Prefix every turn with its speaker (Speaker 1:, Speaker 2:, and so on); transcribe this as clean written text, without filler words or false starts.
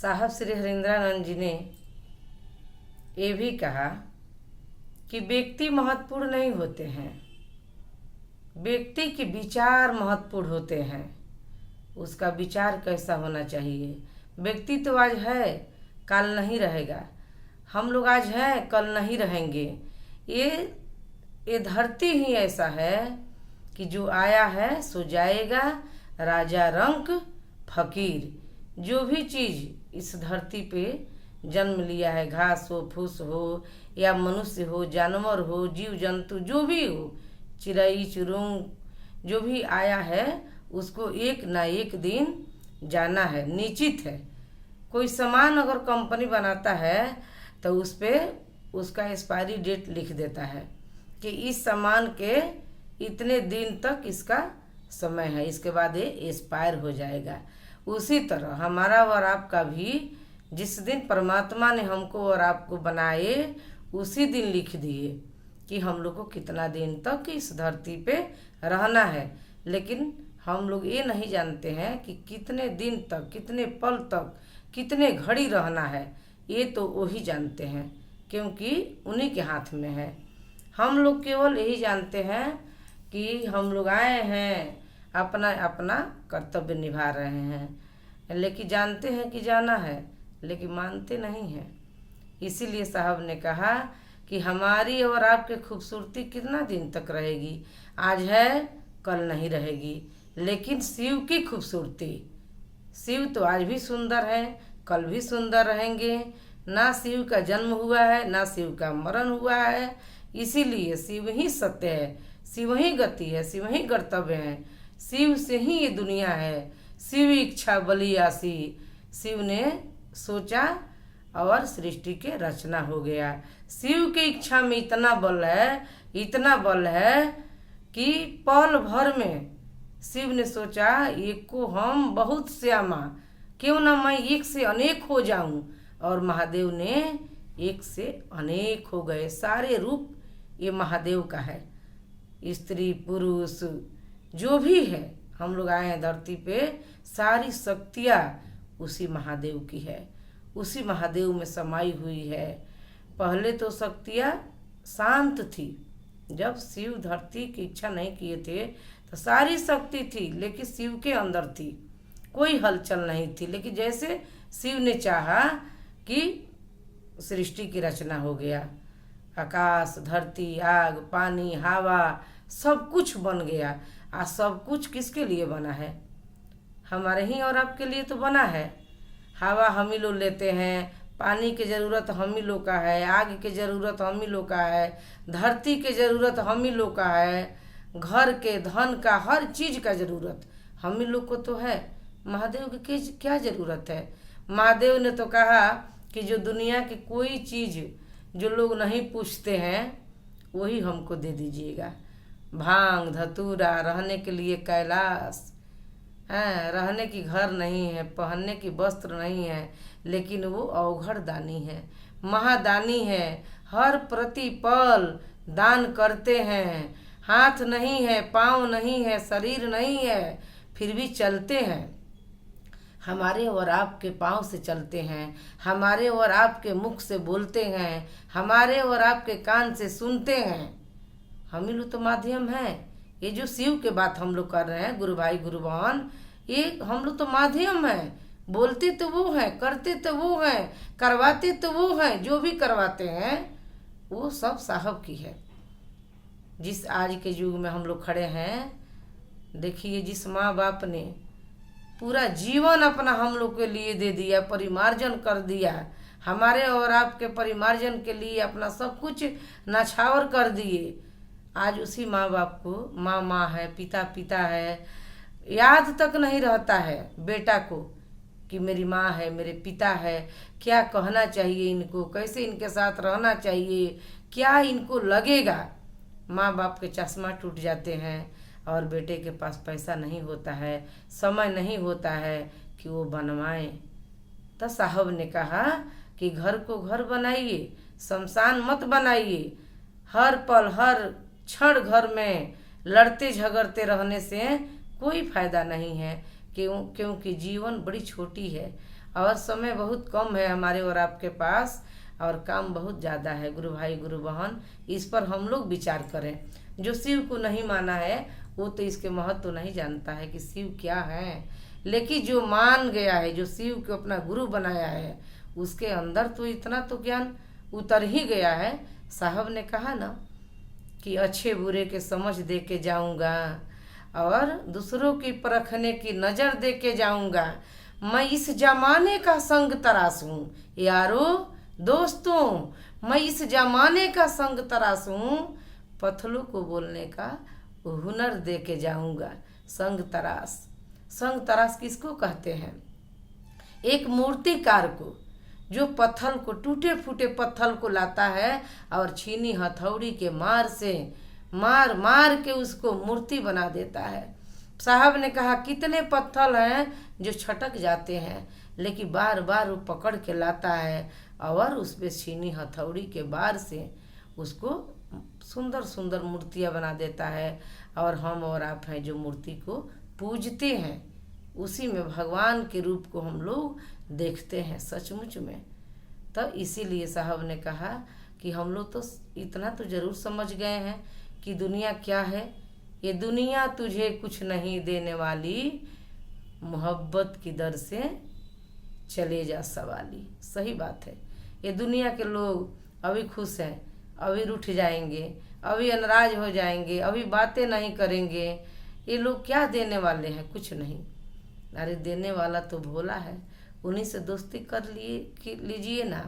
Speaker 1: साहब श्री हरिंद्रानंद जी ने ये भी कहा कि व्यक्ति महत्वपूर्ण नहीं होते हैं, व्यक्ति के विचार महत्वपूर्ण होते हैं। उसका विचार कैसा होना चाहिए। व्यक्ति तो आज है, कल नहीं रहेगा। हम लोग आज हैं, कल नहीं रहेंगे। ये धरती ही ऐसा है कि जो आया है सो जाएगा। राजा रंक फकीर, जो भी चीज़ इस धरती पे जन्म लिया है, घास हो, फूस हो, या मनुष्य हो, जानवर हो, जीव जंतु जो भी हो, चिड़ई चुरुंग, जो भी आया है उसको एक ना एक दिन जाना है, निश्चित है। कोई सामान अगर कंपनी बनाता है तो उस पर उसका एक्सपायरी डेट लिख देता है कि इस सामान के इतने दिन तक इसका समय है, इसके बाद ये एक्सपायर हो जाएगा। उसी तरह हमारा और आपका भी जिस दिन परमात्मा ने हमको और आपको बनाए उसी दिन लिख दिए कि हम लोग को कितना दिन तक इस धरती पे रहना है। लेकिन हम लोग ये नहीं जानते हैं कि कितने दिन तक, कितने पल तक, कितने घड़ी रहना है। ये तो वही जानते हैं, क्योंकि उन्हीं के हाथ में है। हम लोग केवल यही जानते हैं कि हम लोग आए हैं, अपना अपना कर्तव्य निभा रहे हैं, लेकिन जानते हैं कि जाना है, लेकिन मानते नहीं हैं। इसीलिए साहब ने कहा कि हमारी और आपकी खूबसूरती कितना दिन तक रहेगी। आज है, कल नहीं रहेगी। लेकिन शिव की खूबसूरती, शिव तो आज भी सुंदर है, कल भी सुंदर रहेंगे। ना शिव का जन्म हुआ है, ना शिव का मरण हुआ है। इसीलिए शिव ही सत्य है, शिव ही गति है, शिव ही कर्तव्य है, शिव से ही ये दुनिया है। शिव इच्छा बलि आसी, शिव ने सोचा और सृष्टि के रचना हो गया। शिव की इच्छा में इतना बल है, इतना बल है कि पल भर में शिव ने सोचा एक को हम बहुत श्यामा, क्यों ना मैं एक से अनेक हो जाऊं। और महादेव ने एक से अनेक हो गए। सारे रूप ये महादेव का है। स्त्री पुरुष जो भी है, हम लोग आए हैं धरती पे, सारी शक्तियाँ उसी महादेव की है, उसी महादेव में समाई हुई है। पहले तो शक्तियाँ शांत थी, जब शिव धरती की इच्छा नहीं किए थे तो सारी शक्ति थी, लेकिन शिव के अंदर थी, कोई हलचल नहीं थी। लेकिन जैसे शिव ने चाहा कि सृष्टि की रचना हो गया, आकाश, धरती, आग, पानी, हवा, सब कुछ बन गया। आज सब कुछ किसके लिए बना है? हमारे ही और आपके लिए तो बना है। हवा हम ही लोग लेते हैं, पानी की ज़रूरत हम ही लोग का है, आग की ज़रूरत हम ही लोग का है, धरती की ज़रूरत हम ही लोग का है, घर के, धन का, हर चीज़ का ज़रूरत हम ही लोग को तो है। महादेव की क्या ज़रूरत है? महादेव ने तो कहा कि जो दुनिया की कोई चीज़ जो लोग नहीं पूछते हैं वही हमको दे दीजिएगा। भांग धतूरा, रहने के लिए कैलाश है, रहने की घर नहीं है, पहनने की वस्त्र नहीं है, लेकिन वो अवघड़ दानी है, महादानी है। हर प्रतिपल दान करते हैं। हाथ नहीं है, पाँव नहीं है, शरीर नहीं है, फिर भी चलते हैं। हमारे और आपके पाँव से चलते हैं, हमारे और आपके मुख से बोलते हैं, हमारे और आपके कान से सुनते हैं। हम ही लोग तो माध्यम हैं। ये जो शिव के बात हम लोग कर रहे हैं, गुरु भाई गुरु बहन, ये हम लोग तो माध्यम हैं। बोलते तो वो हैं, करते तो वो हैं, करवाते तो वो हैं। जो भी करवाते हैं वो सब साहब की है। जिस आज के युग में हम लोग खड़े हैं, देखिए जिस माँ बाप ने पूरा जीवन अपना हम लोग के लिए दे दिया, परिमार्जन कर दिया, हमारे और आपके परिमार्जन के लिए अपना सब कुछ नछावर कर दिए। आज उसी माँ बाप को माँ माँ है, पिता पिता है, याद तक नहीं रहता है बेटा को कि मेरी माँ है, मेरे पिता है, क्या कहना चाहिए इनको, कैसे इनके साथ रहना चाहिए, क्या इनको लगेगा। माँ बाप के चश्मा टूट जाते हैं और बेटे के पास पैसा नहीं होता है, समय नहीं होता है कि वो बनवाएं। तो साहब ने कहा कि घर को घर बनाइए, शमशान मत बनाइए। हर पल हर क्षण घर में लड़ते झगड़ते रहने से कोई फायदा नहीं है, क्योंकि जीवन बड़ी छोटी है और समय बहुत कम है हमारे और आपके पास, और काम बहुत ज़्यादा है। गुरु भाई गुरु बहन, इस पर हम लोग विचार करें। जो शिव को नहीं माना है वो तो इसके महत्व तो नहीं जानता है कि शिव क्या है, लेकिन जो मान गया है, जो शिव को अपना गुरु बनाया है, उसके अंदर तो इतना तो ज्ञान उतर ही गया है। साहब ने कहा ना कि अच्छे बुरे के समझ दे के जाऊँगा और दूसरों की परखने की नज़र दे के जाऊँगा। मैं इस जमाने का संग तराशूं यारो दोस्तों, मैं इस जमाने का संग तराशूं, पत्थरों को बोलने का हुनर दे के जाऊँगा। संग तराश, संग तराश किसको कहते हैं? एक मूर्तिकार को, जो पत्थर को, टूटे फूटे पत्थर को लाता है और छीनी हथौड़ी के मार से मार मार के उसको मूर्ति बना देता है। साहब ने कहा कितने पत्थर हैं जो छटक जाते हैं, लेकिन बार बार वो पकड़ के लाता है और उस पर छीनी हथौड़ी के बार से उसको सुंदर सुंदर मूर्तियाँ बना देता है। और हम और आप हैं जो मूर्ति को पूजते हैं, उसी में भगवान के रूप को हम लोग देखते हैं सचमुच में। तो इसीलिए साहब ने कहा कि हम लोग तो इतना तो ज़रूर समझ गए हैं कि दुनिया क्या है। ये दुनिया तुझे कुछ नहीं देने वाली, मोहब्बत की दर से चले जा सवाली। सही बात है। ये दुनिया के लोग अभी खुश हैं, अभी रूठ जाएंगे, अभी नाराज हो जाएंगे, अभी बातें नहीं करेंगे। ये लोग क्या देने वाले हैं? कुछ नहीं। अरे देने वाला तो भोला है, उन्हीं से दोस्ती कर लीजिए ना।